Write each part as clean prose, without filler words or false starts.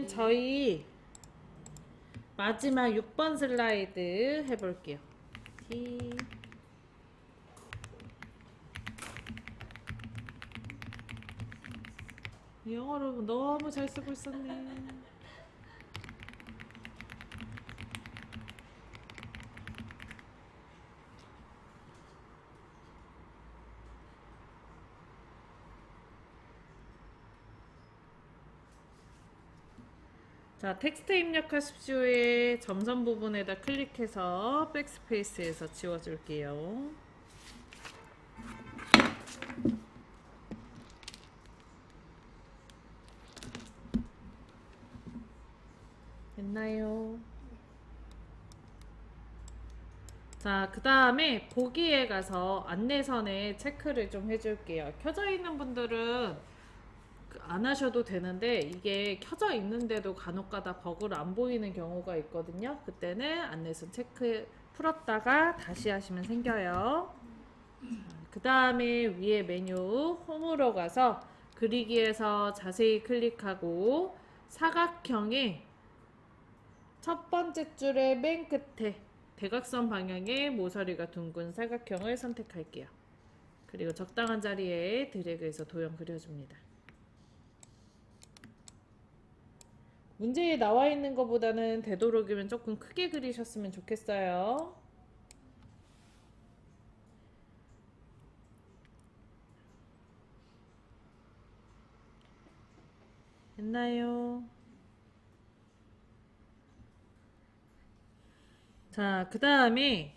이번에는 저희 마지막 6번 슬라이드 해볼게요. 영어로 너무 잘 쓰고 있었네. 자, 텍스트 입력하십시오의 점선 부분에다 클릭해서 백스페이스에서 지워줄게요. 됐나요? 자, 그 다음에 보기에 가서 안내선에 체크를 좀 해줄게요. 켜져 있는 분들은 안 하셔도 되는데 이게 켜져 있는데도 간혹가다 버그로 안 보이는 경우가 있거든요. 그때는 안내선 체크 풀었다가 다시 하시면 생겨요. 그 다음에 위에 메뉴 홈으로 가서 그리기에서 자세히 클릭하고 사각형의 첫 번째 줄의 맨 끝에 대각선 방향의 모서리가 둥근 사각형을 선택할게요. 그리고 적당한 자리에 드래그해서 도형 그려줍니다. 문제에 나와 있는 것보다는 되도록이면 조금 크게 그리셨으면 좋겠어요. 됐나요? 자, 그 다음에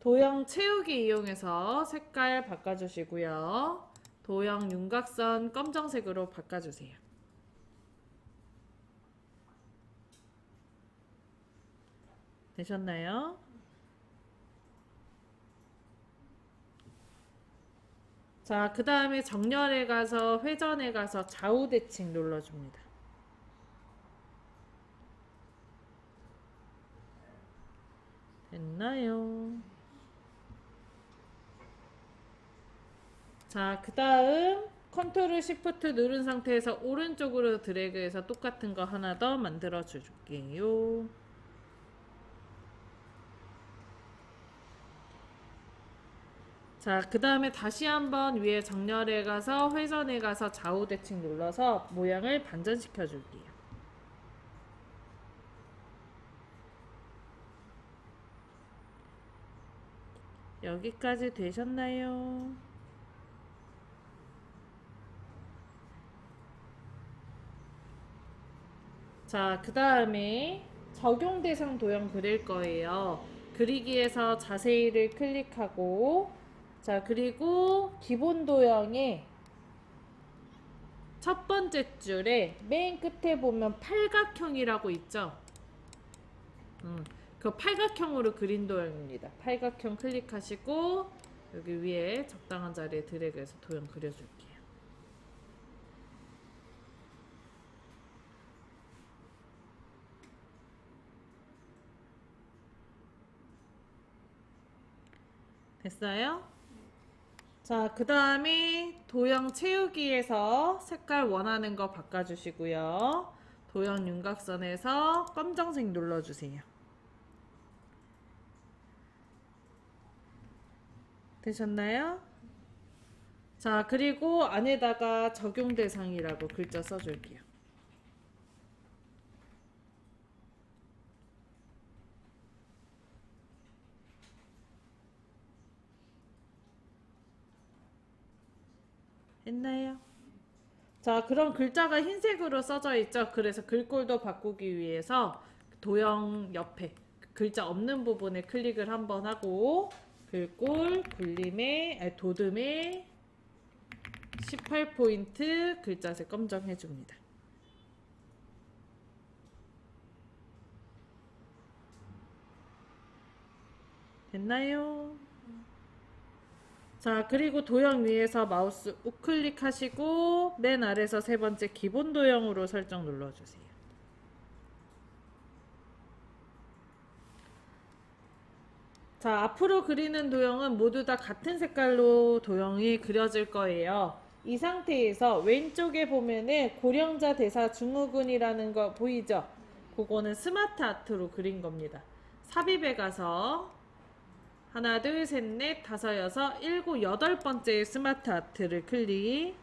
도형 채우기 이용해서 색깔 바꿔주시고요. 도형 윤곽선 검정색으로 바꿔주세요. 되셨나요? 자, 그 다음에 정렬에 가서 회전에 가서 좌우 대칭 눌러줍니다. 됐나요? 자, 그 다음 컨트롤 시프트 누른 상태에서 오른쪽으로 드래그해서 똑같은 거 하나 더 만들어 줄게요. 자, 그 다음에 다시 한번 위에 정렬에 가서 회전에 가서 좌우 대칭 눌러서 모양을 반전시켜 줄게요. 여기까지 되셨나요? 자, 그 다음에 적용 대상 도형 그릴 거예요. 그리기에서 자세히를 클릭하고, 자, 그리고 기본 도형의 첫 번째 줄에 맨 끝에 보면 팔각형이라고 있죠? 그 팔각형으로 그린 도형입니다. 팔각형 클릭하시고 여기 위에 적당한 자리에 드래그해서 도형 그려줄게요. 됐어요? 자, 그 다음에 도형 채우기에서 색깔 원하는 거 바꿔주시고요. 도형 윤곽선에서 검정색 눌러주세요. 되셨나요? 자, 그리고 안에다가 적용 대상이라고 글자 써줄게요. 했나요? 자, 그럼 글자가 흰색으로 써져 있죠? 그래서 글꼴도 바꾸기 위해서 도형 옆에 글자 없는 부분에 클릭을 한번 하고 글꼴 굴림에 도듬에 18포인트 글자색 검정 해줍니다. 됐나요? 자, 그리고 도형 위에서 마우스 우클릭 하시고 맨 아래서 세 번째 기본 도형으로 설정 눌러주세요. 자, 앞으로 그리는 도형은 모두 다 같은 색깔로 도형이 그려질 거예요. 이 상태에서 왼쪽에 보면은 고령자 대사 증후군이라는 거 보이죠? 그거는 스마트 아트로 그린 겁니다. 삽입에 가서 하나, 둘, 셋, 넷, 다섯, 여섯, 일곱, 여덟 번째 스마트 아트를 클릭.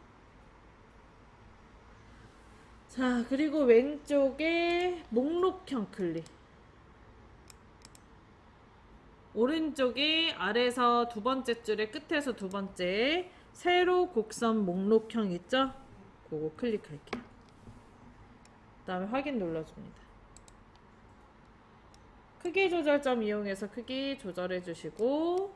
자, 그리고 왼쪽에 목록형 클릭. 오른쪽에 아래서 두 번째 줄의 끝에서 두 번째 세로 곡선 목록형 있죠? 그거 클릭할게요. 그 다음에 확인 눌러줍니다. 크기 조절점 이용해서 크기 조절해 주시고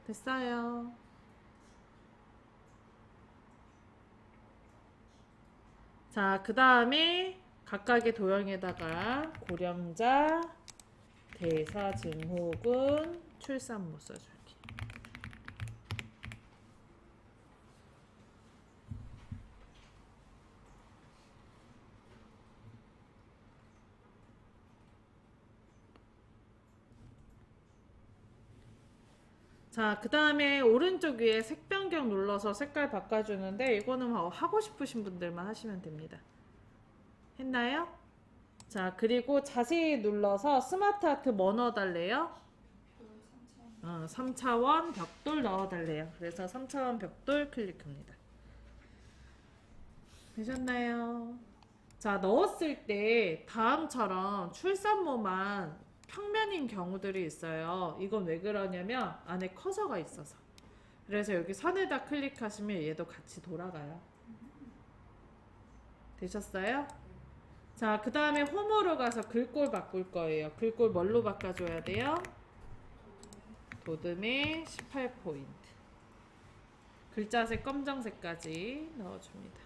됐어요. 자, 그 다음에 각각의 도형에다가 고령자, 대사, 증후군, 출산모 써줄게. 자, 그 다음에 오른쪽 위에 색 변경 눌러서 색깔 바꿔주는데 이거는 하고 싶으신 분들만 하시면 됩니다. 했나요? 자, 그리고 자세히 눌러서 스마트 아트 뭐 넣어달래요? 3차원 벽돌 넣어달래요. 그래서 3차원 벽돌 클릭합니다. 되셨나요? 자, 넣었을 때 다음처럼 출산모만 평면인 경우들이 있어요. 이건 왜 그러냐면 안에 커서가 있어서. 그래서 여기 선에다 클릭하시면 얘도 같이 돌아가요. 되셨어요? 자, 그 다음에 홈으로 가서 글꼴 바꿀 거예요. 글꼴 뭘로 바꿔줘야 돼요? 도듬에 18포인트. 글자색 검정색까지 넣어줍니다.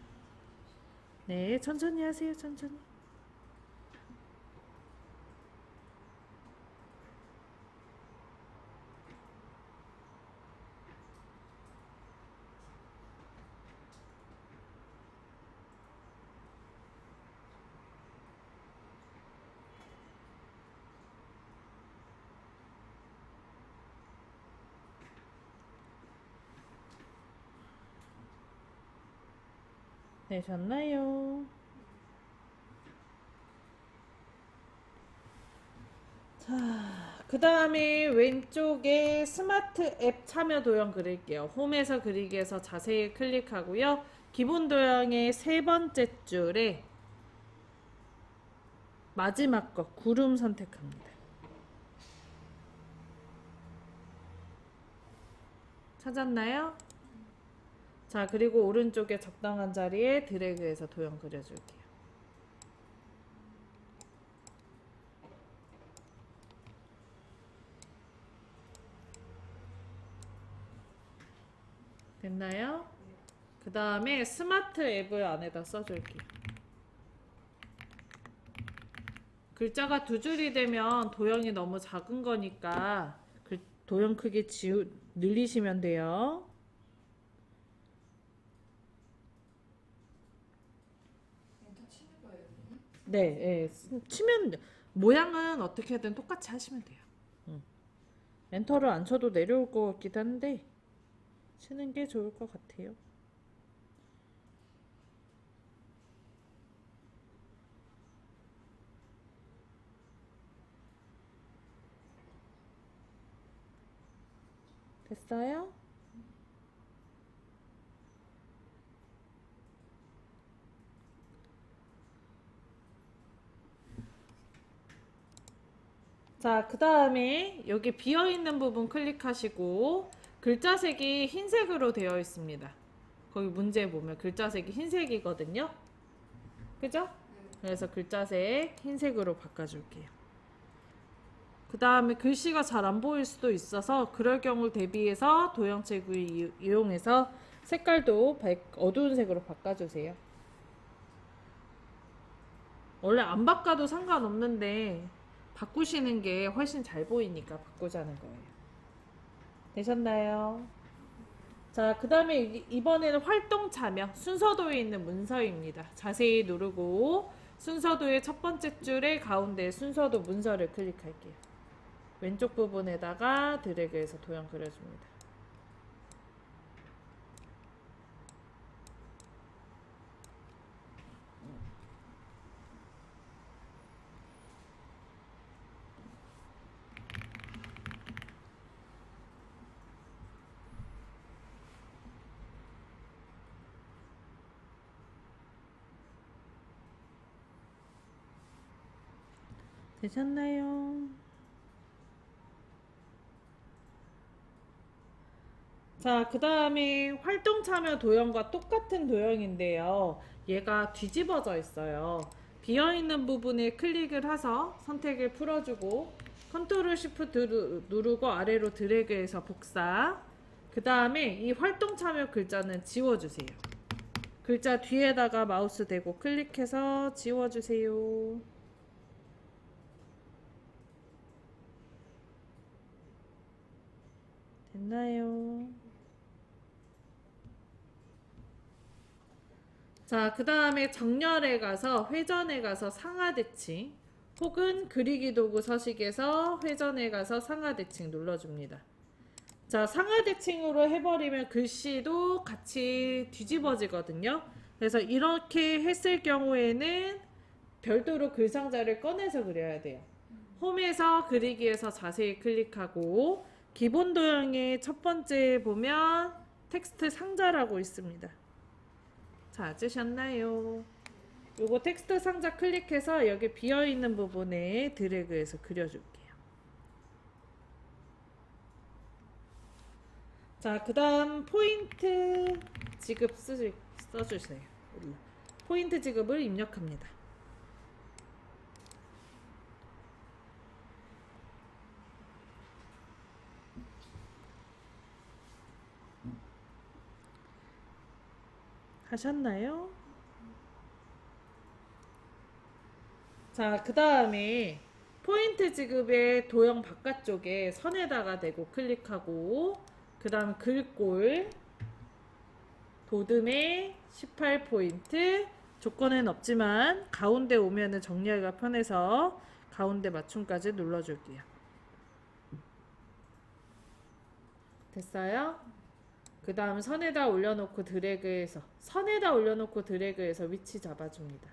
네, 천천히 하세요. 천천히. 되셨나요? 자, 그 다음에 왼쪽에 스마트 앱 참여 도형 그릴게요. 홈에서 그리기에서 자세히 클릭하고요. 기본 도형의 세 번째 줄에 마지막 거 구름 선택합니다. 찾았나요? 자, 그리고 오른쪽에 적당한 자리에 드래그해서 도형 그려줄게요. 됐나요? 그 다음에 스마트 앱을 안에다 써줄게요. 글자가 두 줄이 되면 도형이 너무 작은 거니까 도형 크기 늘리시면 돼요. 네, 예, 치면 모양은 어떻게든 똑같이 하시면 돼요. 엔터를 안 쳐도 내려올 것 같기도 한데 치는 게 좋을 것 같아요. 됐어요? 자, 그 다음에 여기 비어있는 부분 클릭하시고 글자색이 흰색으로 되어 있습니다. 거기 문제 보면 글자색이 흰색이거든요. 그죠? 그래서 글자색 흰색으로 바꿔줄게요. 그 다음에 글씨가 잘 안 보일 수도 있어서 그럴 경우 대비해서 도형체 구이 이용해서 색깔도 어두운 색으로 바꿔주세요. 원래 안 바꿔도 상관없는데 바꾸시는 게 훨씬 잘 보이니까 바꾸자는 거예요. 되셨나요? 자, 그 다음에 이번에는 활동 참여 순서도에 있는 문서입니다. 자세히 누르고 순서도의 첫 번째 줄의 가운데 순서도 문서를 클릭할게요. 왼쪽 부분에다가 드래그해서 도형 그려줍니다. 되셨나요? 자, 그 다음에 활동 참여 도형과 똑같은 도형인데요. 얘가 뒤집어져 있어요. 비어있는 부분에 클릭을 해서 선택을 풀어주고 컨트롤 시프트 누르고 아래로 드래그해서 복사. 그 다음에 이 활동 참여 글자는 지워주세요. 글자 뒤에다가 마우스 대고 클릭해서 지워주세요. 됐나요? 자, 그 다음에 정렬에 가서 회전에 가서 상하대칭 혹은 그리기 도구 서식에서 회전에 가서 상하대칭 눌러줍니다. 자, 상하대칭으로 해버리면 글씨도 같이 뒤집어지거든요. 그래서 이렇게 했을 경우에는 별도로 글상자를 꺼내서 그려야 돼요. 홈에서 그리기에서 자세히 클릭하고 기본 도형의 첫 번째 보면 텍스트 상자라고 있습니다. 찾으셨나요? 요거 텍스트 상자 클릭해서 여기 비어있는 부분에 드래그해서 그려줄게요. 자, 그 다음 포인트 지급 써주세요. 포인트 지급을 입력합니다. 하셨나요? 자, 그 다음에 포인트 지급의 도형 바깥쪽에 선에다가 대고 클릭하고 그 다음 글꼴 도듬에 18포인트 조건은 없지만 가운데 오면은 정리하기가 편해서 가운데 맞춤까지 눌러줄게요. 됐어요? 그 다음 선에다 올려놓고 드래그해서 위치 잡아줍니다.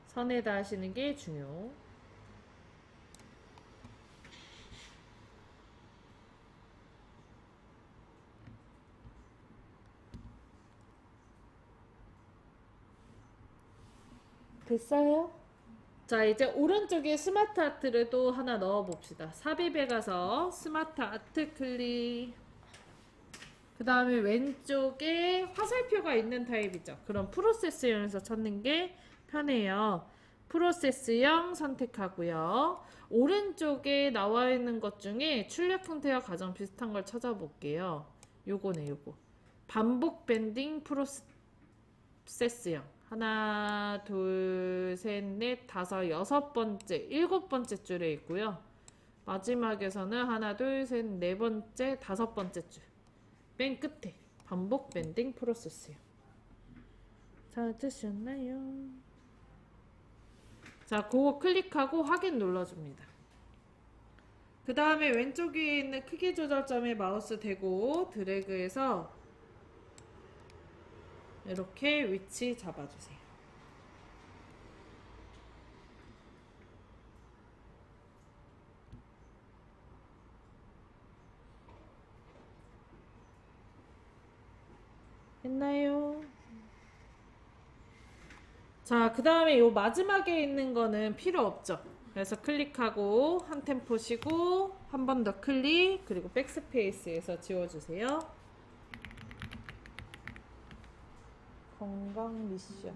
선에다 하시는 게 중요. 됐어요? 자, 이제 오른쪽에 스마트 아트를 또 하나 넣어 봅시다. 삽입에 가서 스마트 아트 클릭. 그 다음에 왼쪽에 화살표가 있는 타입이죠. 그럼 프로세스형에서 찾는 게 편해요. 프로세스형 선택하고요. 오른쪽에 나와 있는 것 중에 출력 형태와 가장 비슷한 걸 찾아볼게요. 요거네, 요거. 반복 밴딩 프로세스형. 하나, 둘, 셋, 넷, 다섯, 여섯 번째, 일곱 번째 줄에 있고요. 마지막에서는 하나, 둘, 셋, 네 번째, 다섯 번째 줄. 맨 끝에 반복 밴딩 프로세스요. 찾으셨나요? 자, 그거 클릭하고 확인 눌러줍니다. 그 다음에 왼쪽에 있는 크기 조절점에 마우스 대고 드래그해서 이렇게 위치 잡아주세요. 했나요? 자, 그 다음에 요 마지막에 있는 거는 필요 없죠. 그래서 클릭하고 한 템포 쉬고 한 번 더 클릭 그리고 백스페이스에서 지워주세요. 건강 미션.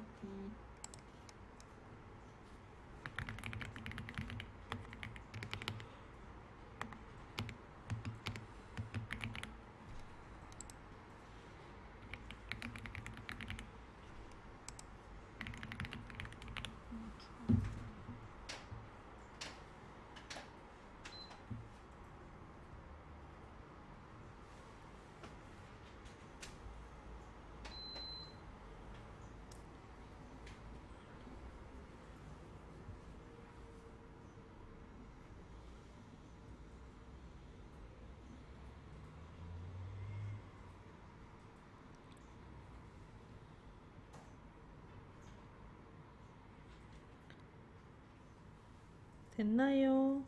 됐나요?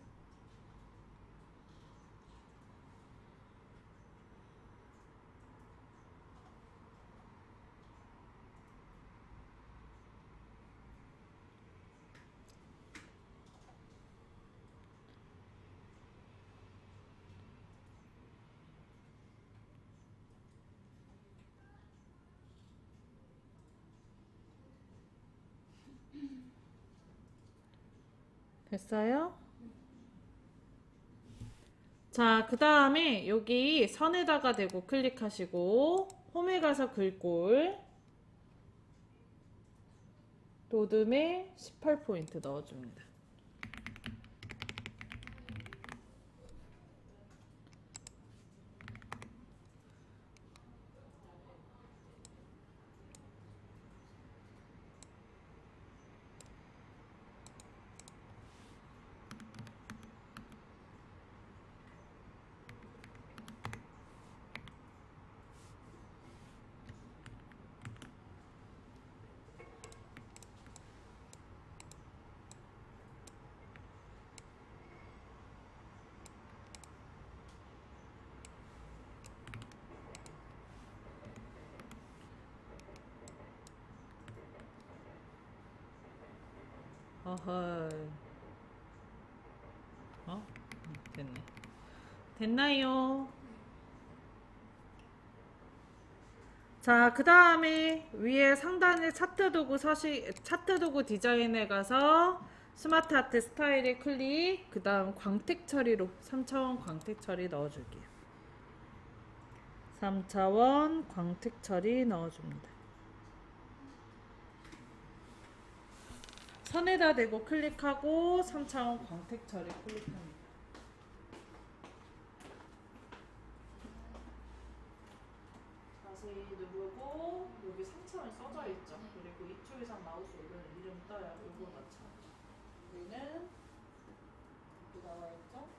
됐어요? 자, 그 다음에 여기 선에다가 대고 클릭하시고 홈에 가서 글꼴 로드맵 18포인트 넣어줍니다. 어허. 됐네. 됐나요? 자, 그 다음에 위에 상단에 차트 도구 디자인에 가서 스마트 아트 스타일에 클릭, 그 다음 광택 처리로 3차원 광택 처리 넣어줄게요. 3차원 광택 처리 넣어줍니다. 선에다 대고 클릭하고 3차원 광택 처리 클릭합니다. 자세히 누르고 여기 3차원이 써져 있죠. 그리고 2초 이상 마우스 올리면 이름 떠요. 요거 마찬가지. 여기는 이렇게 나와 있죠.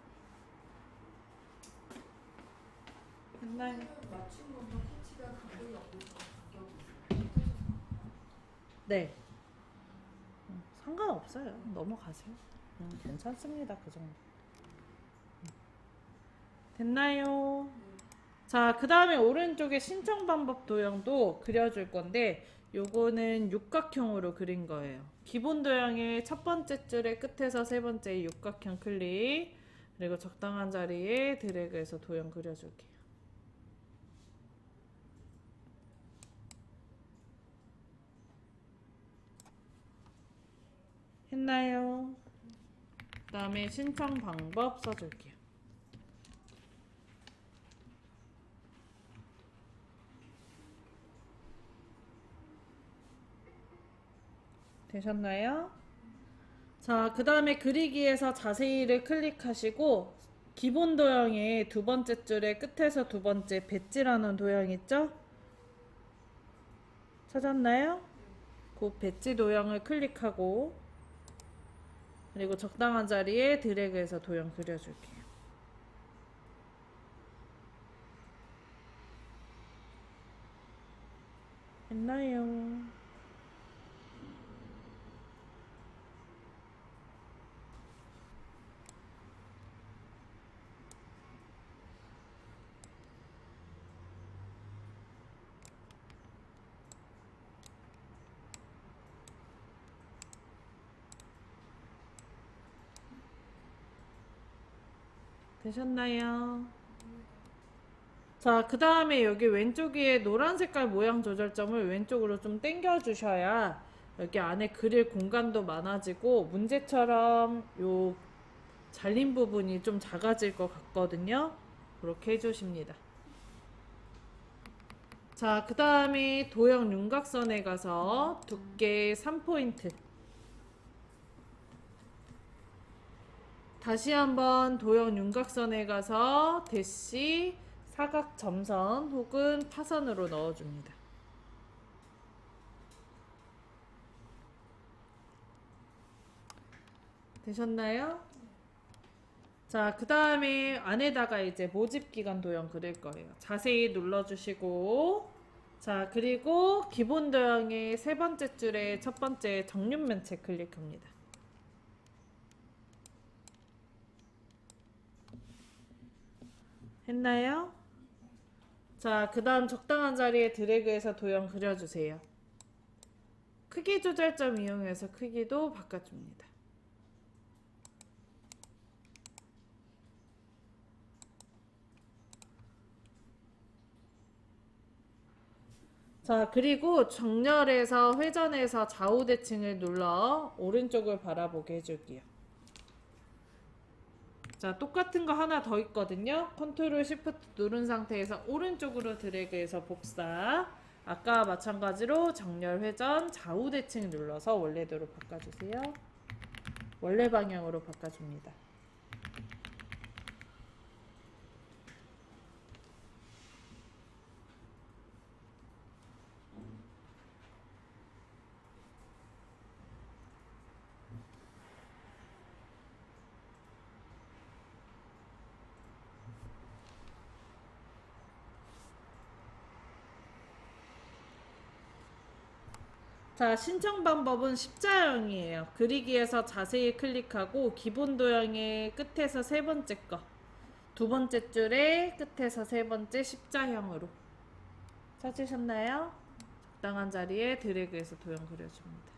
됐나요? 맞춘 건가 패치가 간격이 없어서 간격이 있어요. 네. 상관없어요. 넘어가세요. 괜찮습니다. 그 정도. 됐나요? 자, 그 다음에 오른쪽에 신청 방법 도형도 그려줄 건데 요거는 육각형으로 그린 거예요. 기본 도형의 첫 번째 줄의 끝에서 세 번째 육각형 클릭, 그리고 적당한 자리에 드래그해서 도형 그려줄게요. 했나요? 그 다음에 신청 방법 써줄게요. 되셨나요? 자, 그 다음에 그리기에서 자세히를 클릭하시고 기본 도형의 두 번째 줄의 끝에서 두 번째 배지라는 도형 있죠? 찾았나요? 그 배지 도형을 클릭하고 그리고 적당한 자리에 드래그해서 도형 그려줄게요. 했나요? 되셨나요? 자, 그 다음에 여기 왼쪽 위에 노란 색깔 모양 조절점을 왼쪽으로 좀 당겨 주셔야 여기 안에 그릴 공간도 많아지고 문제처럼 요 잘린 부분이 좀 작아질 것 같거든요. 그렇게 해주십니다. 자, 그 다음에 도형 윤곽선에 가서 두께 3포인트. 다시 한번 도형 윤곽선에 가서 대시 사각 점선 혹은 파선으로 넣어줍니다. 되셨나요? 자, 그 다음에 안에다가 이제 모집 기간 도형 그릴 거예요. 자세히 눌러주시고, 자, 그리고 기본 도형의 세 번째 줄에 첫 번째 정육면체 클릭합니다. 했나요? 자, 그 다음 적당한 자리에 드래그해서 도형 그려주세요. 크기 조절점 이용해서 크기도 바꿔줍니다. 자, 그리고 정렬해서 회전해서 좌우 대칭을 눌러 오른쪽을 바라보게 해줄게요. 자, 똑같은 거 하나 더 있거든요. 컨트롤 시프트 누른 상태에서 오른쪽으로 드래그해서 복사. 아까와 마찬가지로 정렬 회전 좌우 대칭 눌러서 원래대로 바꿔주세요. 원래 방향으로 바꿔줍니다. 자, 신청 방법은 십자형이에요. 그리기에서 자세히 클릭하고 기본 도형의 끝에서 세 번째 거, 두 번째 줄의 끝에서 세 번째 십자형으로 찾으셨나요? 적당한 자리에 드래그해서 도형 그려줍니다.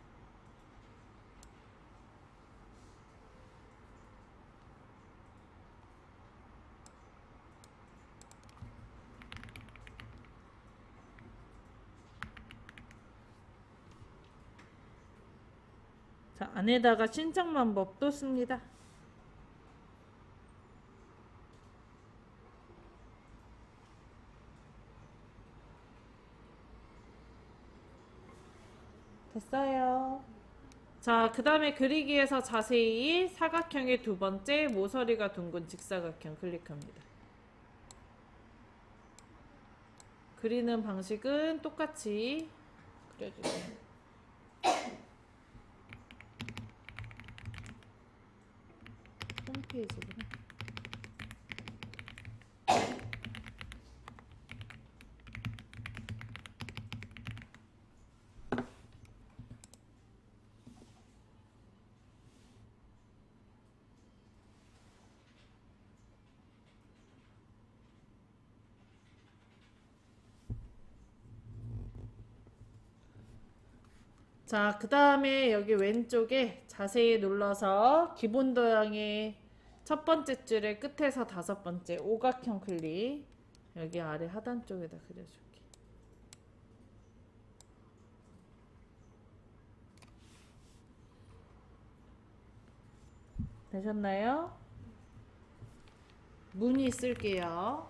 자, 안에다가 신청 방법도 씁니다. 됐어요. 자, 그 다음에 그리기에서 자세히 사각형의 두 번째, 모서리가 둥근 직사각형 클릭합니다. 그리는 방식은 똑같이 그려주세요. 홈페이지구나. 자, 그 다음에 여기 왼쪽에 자세히 눌러서 기본 도형의 첫 번째 줄의 끝에서 다섯 번째 오각형 클릭. 여기 아래 하단 쪽에다 그려줄게. 되셨나요? 무늬 쓸게요.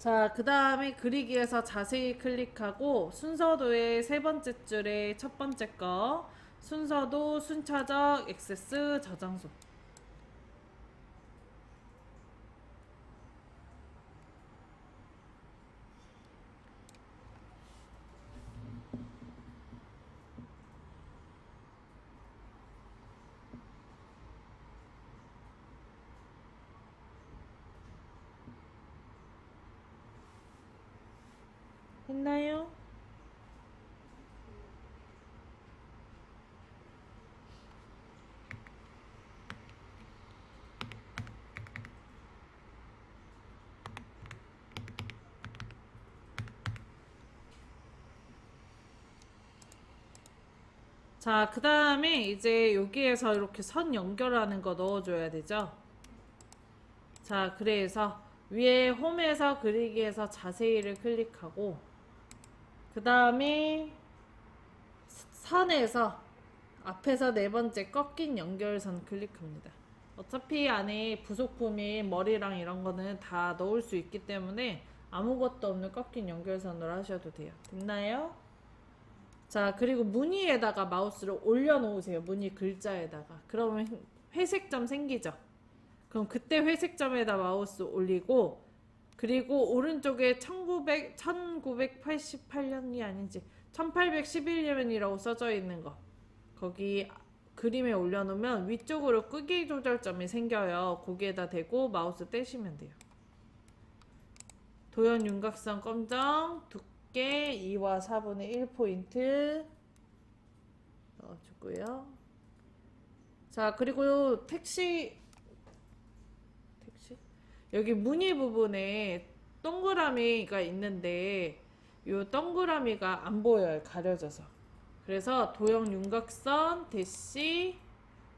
자, 그 다음에 그리기에서 자세히 클릭하고 순서도의 세 번째 줄의 첫 번째 거, 순서도 순차적 액세스 저장소. 했나요? 자, 그 다음에 이제 여기에서 이렇게 선 연결하는 거 넣어줘야 되죠. 자, 그래서 위에 홈에서 그리기에서 자세히를 클릭하고 그 다음에 선에서 앞에서 네 번째 꺾인 연결선 클릭합니다. 어차피 안에 부속품인 머리랑 이런 거는 다 넣을 수 있기 때문에 아무것도 없는 꺾인 연결선으로 하셔도 돼요. 됐나요? 자, 그리고 무늬에다가 마우스를 올려놓으세요. 무늬 글자에다가. 그러면 회색점 생기죠? 그럼 그때 회색점에다 마우스 올리고 그리고 오른쪽에 1988년이 아닌지 1811년이라고 써져 있는 거 거기 그림에 올려놓으면 위쪽으로 크기 조절점이 생겨요. 거기에다 대고 마우스 떼시면 돼요. 도형 윤곽선 검정 두께 2와 4분의 1포인트 넣어주고요. 자, 그리고 택시 여기 무늬 부분에 동그라미가 있는데 이 동그라미가 안 보여요. 가려져서. 그래서 도형 윤곽선 대시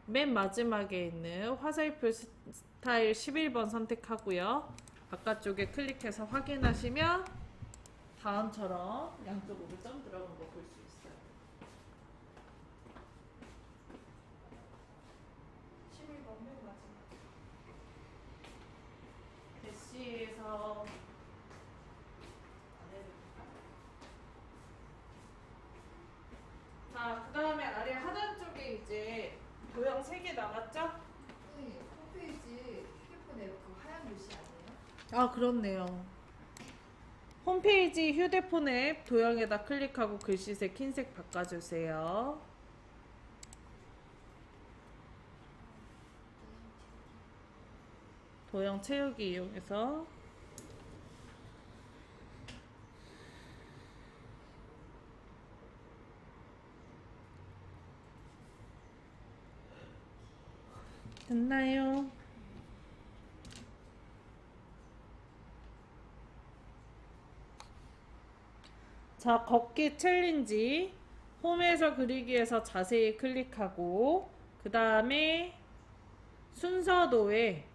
맨 마지막에 있는 화살표 스타일 11번 선택하고요. 바깥쪽에 클릭해서 확인하시면 다음처럼 양쪽으로 점 들어간 거 볼 수 있어요. 11번 맨 마지막. 대시에서 자, 그 다음에 아래 하단 쪽에 이제 도형 3개 남았죠? 네, 홈페이지 휴대폰에 그 하얀 글씨 아니에요? 아, 그렇네요. 홈페이지 휴대폰 앱 도형에다 클릭하고 글씨색 흰색 바꿔주세요. 도형 채우기 이용해서 됐나요? 자, 걷기 챌린지 홈에서 그리기에서 자세히 클릭하고 그 다음에 순서도에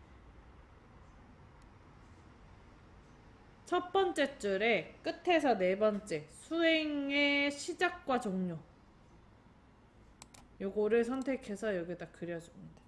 첫 번째 줄에 끝에서 네 번째 수행의 시작과 종료 요거를 선택해서 여기다 그려줍니다.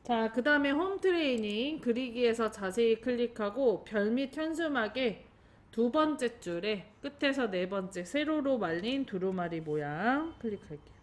자, 그 다음에 홈 트레이닝 그리기에서 자세히 클릭하고 별 및 현수막에 두 번째 줄에 끝에서 네 번째 세로로 말린 두루마리 모양 클릭할게요.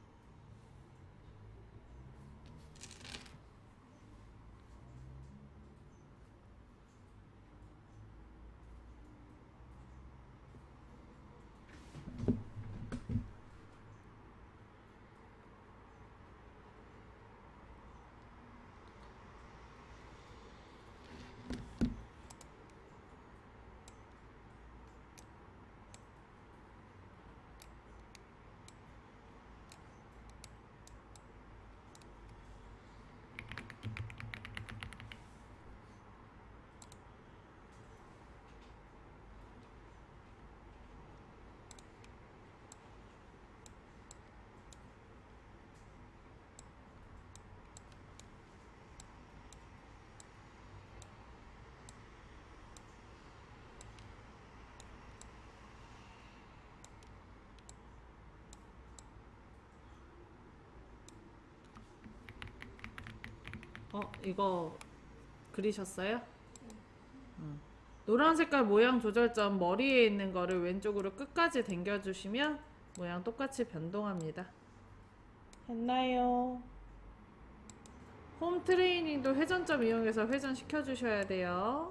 이거 그리셨어요? 노란 색깔 모양 조절점 머리에 있는 거를 왼쪽으로 끝까지 당겨주시면 모양 똑같이 변동합니다. 했나요? 홈 트레이닝도 회전점 이용해서 회전시켜 주셔야 돼요.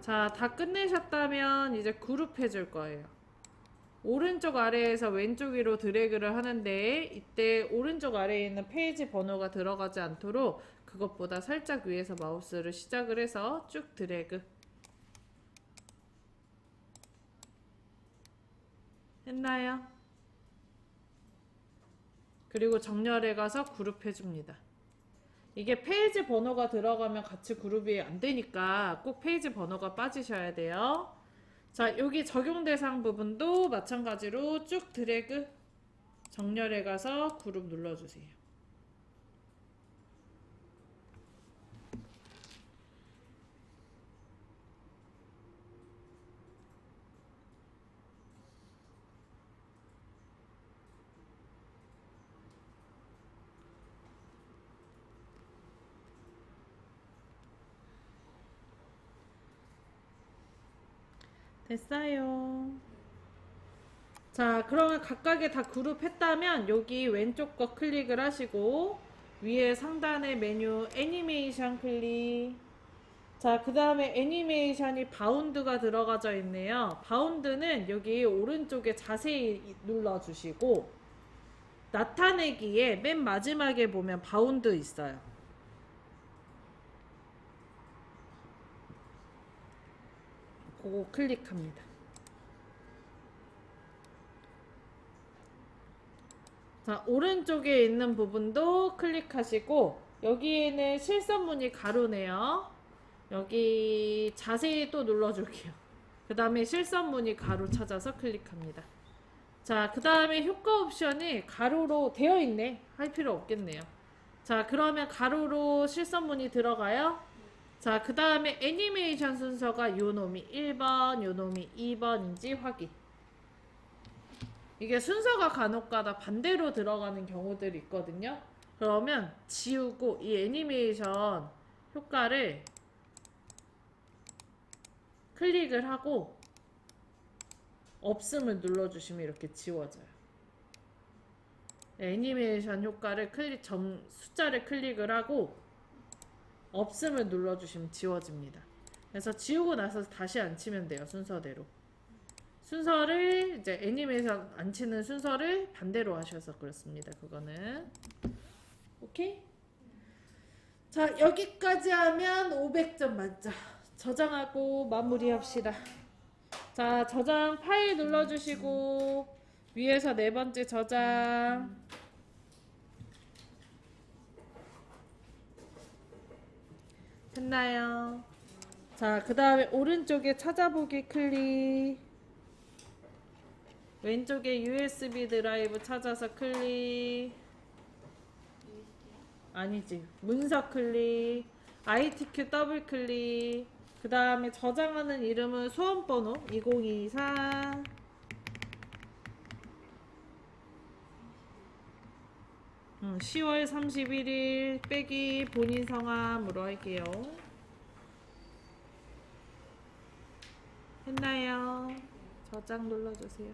자, 다 끝내셨다면 이제 그룹 해줄 거예요. 오른쪽 아래에서 왼쪽 위로 드래그를 하는데 이때 오른쪽 아래에 있는 페이지 번호가 들어가지 않도록 그것보다 살짝 위에서 마우스를 시작을 해서 쭉 드래그 했나요? 그리고 정렬해 가서 그룹 해줍니다. 이게 페이지 번호가 들어가면 같이 그룹이 안 되니까 꼭 페이지 번호가 빠지셔야 돼요. 자, 여기 적용 대상 부분도 마찬가지로 쭉 드래그 정렬해 가서 그룹 눌러주세요. 됐어요. 자, 그러면 각각의 다 그룹 했다면 여기 왼쪽 거 클릭을 하시고 위에 상단의 메뉴 애니메이션 클릭. 자, 그 다음에 애니메이션이 바운드가 들어가져 있네요. 바운드는 여기 오른쪽에 자세히 눌러주시고 나타내기에 맨 마지막에 보면 바운드 있어요. 그거 클릭합니다. 자, 오른쪽에 있는 부분도 클릭하시고 여기에는 실선무늬 가루네요. 여기 자세히 또 눌러줄게요. 그 다음에 실선무늬 가루 찾아서 클릭합니다. 자, 그 다음에 효과 옵션이 가루로 되어 있네. 할 필요 없겠네요. 자, 그러면 가루로 실선무늬 들어가요. 자, 그 다음에 애니메이션 순서가 요 놈이 1번, 요 놈이 2번인지 확인. 이게 순서가 간혹가다 반대로 들어가는 경우들이 있거든요. 그러면 지우고 이 애니메이션 효과를 클릭을 하고 없음을 눌러주시면 이렇게 지워져요. 애니메이션 효과를 숫자를 클릭을 하고 없음을 눌러주시면 지워집니다. 그래서 지우고 나서 다시 안 치면 돼요. 순서대로. 순서를 이제 애니메이션 안 치는 순서를 반대로 하셔서 그렇습니다. 그거는 오케이? 자, 여기까지 하면 500점 만점. 저장하고 마무리합시다. 자, 저장 파일 눌러주시고 위에서 네 번째 저장. 됐나요? 자, 그 다음에 오른쪽에 찾아보기 클릭. 왼쪽에 USB 드라이브 찾아서 클릭. 아니지, 문서 클릭. ITQ 더블 클릭. 그 다음에 저장하는 이름은 수험번호 2024. 10월 31일 빼기 본인 성함으로 할게요. 했나요? 저장 눌러주세요.